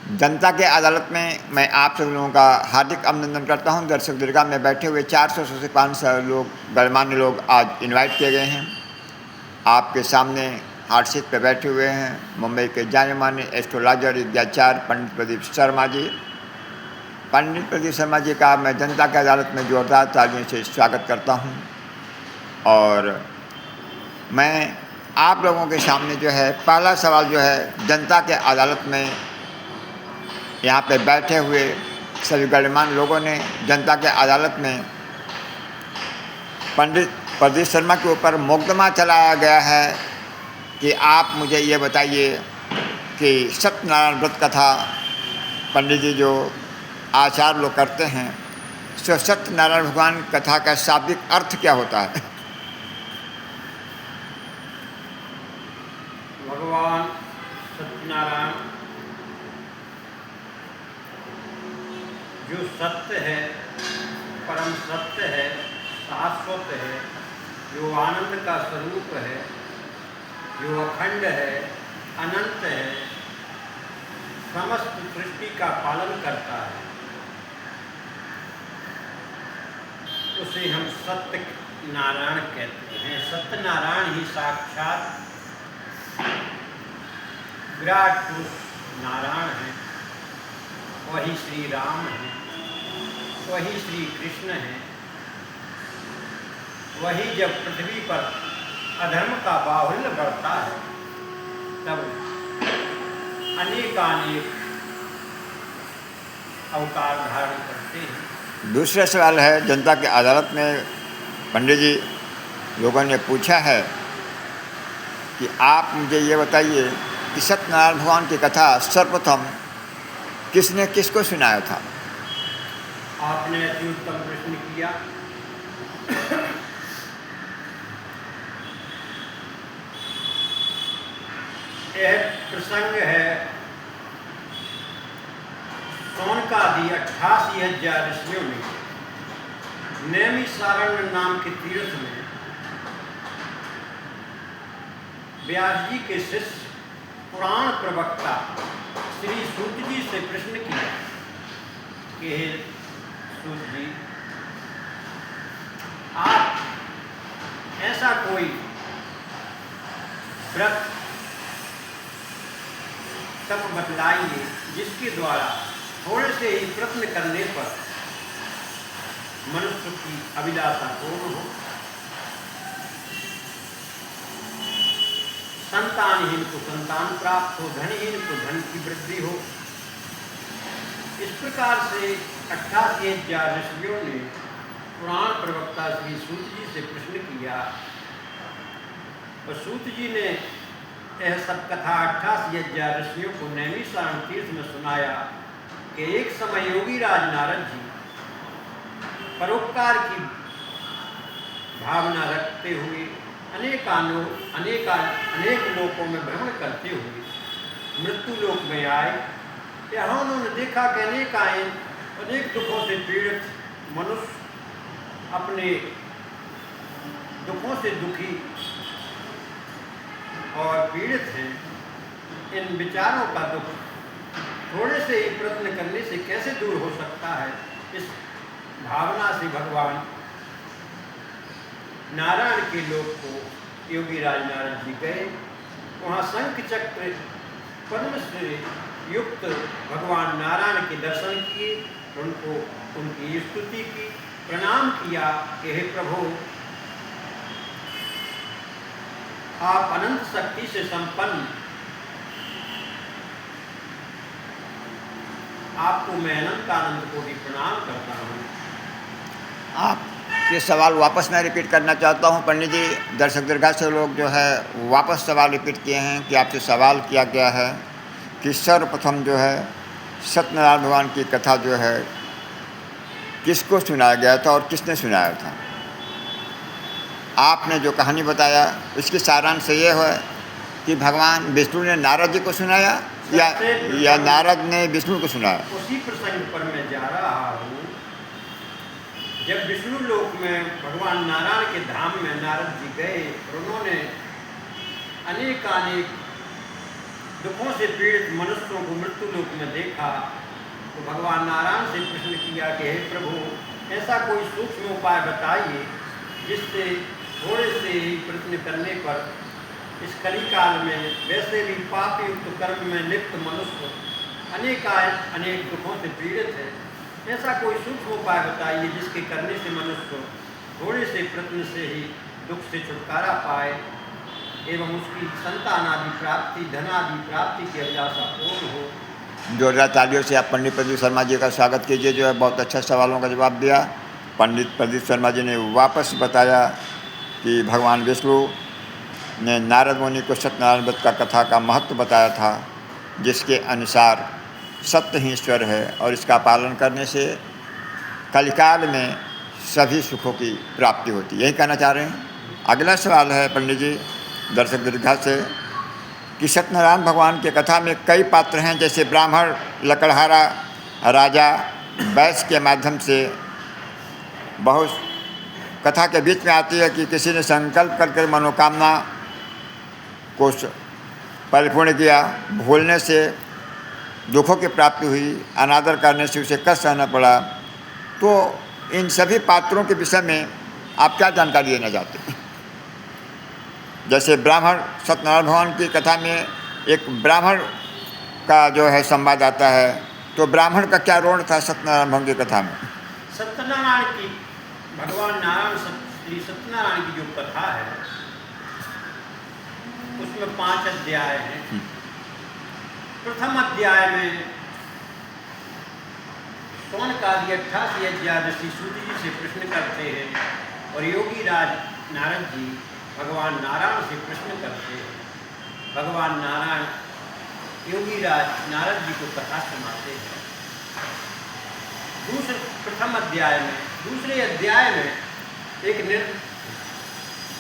जनता के अदालत में मैं आप सब लोगों का हार्दिक अभिनंदन करता हूं। दर्शक दीर्घा में बैठे हुए 400 से 500 लोग, गणमान्य लोग आज इनवाइट किए गए हैं। आपके सामने हॉट सीट पर बैठे हुए हैं मुंबई के जाने माने एस्ट्रोलॉजर विद्याचार्य पंडित प्रदीप शर्मा जी। पंडित प्रदीप शर्मा जी का मैं जनता की अदालत में जोरदार तालियों से स्वागत करता हूं। और मैं आप लोगों के सामने जो है पहला सवाल जो है जनता के अदालत में यहाँ पे बैठे हुए सभी गणमान्य लोगों ने जनता के अदालत में पंडित प्रदीप शर्मा के ऊपर मुकदमा चलाया गया है कि आप मुझे ये बताइए कि सत्यनारायण व्रत कथा पंडित जी जो आचार लोग करते हैं, तो सत्यनारायण भगवान कथा का शाब्दिक अर्थ क्या होता है? भगवान सत्यनारायण जो सत्य है, परम सत्य है, शाश्वत है, जो आनंद का स्वरूप है, जो अखंड है, अनंत है, समस्त सृष्टि का पालन करता है, उसे हम सत्य नारायण कहते हैं। सत्यनारायण ही साक्षात विराट पुरुष नारायण है, वही श्री राम है, वही श्री कृष्ण है। वही जब पृथ्वी पर अधर्म का बाहुल्य बढ़ता है तब अनेकानेक अवतार धारण करते हैं। दूसरा सवाल है जनता की अदालत में पंडित जी लोगों ने पूछा है कि आप मुझे ये बताइए कि सत्यनारायण भगवान की कथा सर्वप्रथम किसने किसको सुनाया था? आपने अति उत्तम प्रश्न किया। यह प्रसंग है सौनकादि 88,000 ऋषियों ने नैमिषारण्य नाम के तीर्थ में व्यास जी के शिष्य पुराण प्रवक्ता श्री सूत जी से प्रश्न किया कि हे सूत जी, आप ऐसा कोई व्रत तब बतलाइए जिसके द्वारा थोड़े से ही प्रश्न करने पर मनुष्य की अभिलाषा पूर्ण हो, संतानहीन को संतान प्राप्त हो, धनहीन को धन की वृद्धि हो। इस प्रकार से 88,000 ऋषियों ने पुराण प्रवक्ता श्री सूत जी से प्रश्न किया और सूत जी ने यह सब कथा 88,000 ऋषियों को नैमिषारण्य तीर्थ में सुनाया कि एक समय योगी राज नारद जी परोपकार की भावना रखते हुए अनेक लोकों में भ्रमण करते हुए मृत्यु लोक में आए। यहाँ उन्होंने देखा कि अनेक दुखों से पीड़ित मनुष्य अपने दुखों से दुखी और पीड़ित हैं। इन विचारों का दुख थोड़े से ही प्रयत्न करने से कैसे दूर हो सकता है, इस भावना से भगवान नारायण के लोक को योगी राज नारद जी गए। वहाँ शंख चक्र पद्म से युक्त भगवान नारायण के दर्शन किए, उनको उनकी स्तुति की, प्रणाम किया कि हे प्रभु, आप अनंत शक्ति से संपन्न, आपको मैं अनंत आनंद को भी प्रणाम करता हूँ। आपके सवाल वापस मैं रिपीट करना चाहता हूं पंडित जी। दर्शक दीर्घा से लोग जो है वापस सवाल रिपीट किए हैं कि आपसे सवाल किया गया है कि सर्वप्रथम जो है सत्यनारायण भगवान की कथा जो है किसको सुनाया गया था और किसने सुनाया था? आपने जो कहानी बताया उसकी सारांश ये है कि भगवान विष्णु ने नारद जी को सुनाया या नारद ने विष्णु को सुनाया? उसी प्रसंग पर मैं जा रहा हूँ। जब विष्णु लोक में भगवान नारायण के धाम में नारद जी गए और उन्होंने अनेकानेक दुखों से पीड़ित मनुष्यों को मृत्यु लोक में देखा तो भगवान नारायण से प्रश्न किया कि हे प्रभु, ऐसा कोई सूक्ष्म उपाय बताइए जिससे थोड़े से ही प्रश्न करने पर इस कलिकाल में वैसे भी पाप युक्त कर्म में लिप्त मनुष्य अनेक दुखों से पीड़ित है। ऐसा कोई सूक्ष्म उपाय बताइए जिसके करने से मनुष्य थोड़े से प्रश्न से ही दुख से छुटकारा पाए एवं उसकी संतान आदि प्राप्ति, धन आदि प्राप्ति की अभिलाषा पूर्ण हो। जोरदार तालियों से आप पंडित प्रदीप शर्मा जी का स्वागत कीजिए, जो है बहुत अच्छा सवालों का जवाब दिया। पंडित प्रदीप शर्मा जी ने वापस बताया कि भगवान विष्णु ने नारद मुनि को सत्यनारायण व्रत का कथा का महत्व बताया था, जिसके अनुसार सत्य ही ईश्वर है और इसका पालन करने से कलिकाल में सभी सुखों की प्राप्ति होती है। यही कहना चाह रहे हैं। अगला सवाल है पंडित जी दर्शक दीर्घा से कि सत्यनारायण भगवान के कथा में कई पात्र हैं, जैसे ब्राह्मण, लकड़हारा, राजा, वैश्य के माध्यम से बहुत कथा के बीच में आती है कि किसी ने संकल्प करके मनोकामना को परिपूर्ण किया, भूलने से दुखों की प्राप्ति हुई, अनादर करने से उसे कष्ट सहना पड़ा। तो इन सभी पात्रों के विषय में आप क्या जानकारी देना चाहते हैं? जैसे ब्राह्मण, सत्यनारायण भगवान की कथा में एक ब्राह्मण का जो है संवाद आता है, तो ब्राह्मण का क्या रोल था सत्यनारायण भगवान की कथा में? सत्यनारायण की, भगवान नारायण श्री सत्यनारायण की जो कथा है उसमें 5 अध्याय हैं। प्रथम अध्याय में शौनकादि 88 अध्याय ऋषि सूत जी से प्रश्न करते हैं और योगी राज नारद जी भगवान नारायण से प्रश्न करते हैं। भगवान नारायण योगी राज नारद जी को कथा सुनाते हैं। प्रथम अध्याय में, दूसरे अध्याय में एक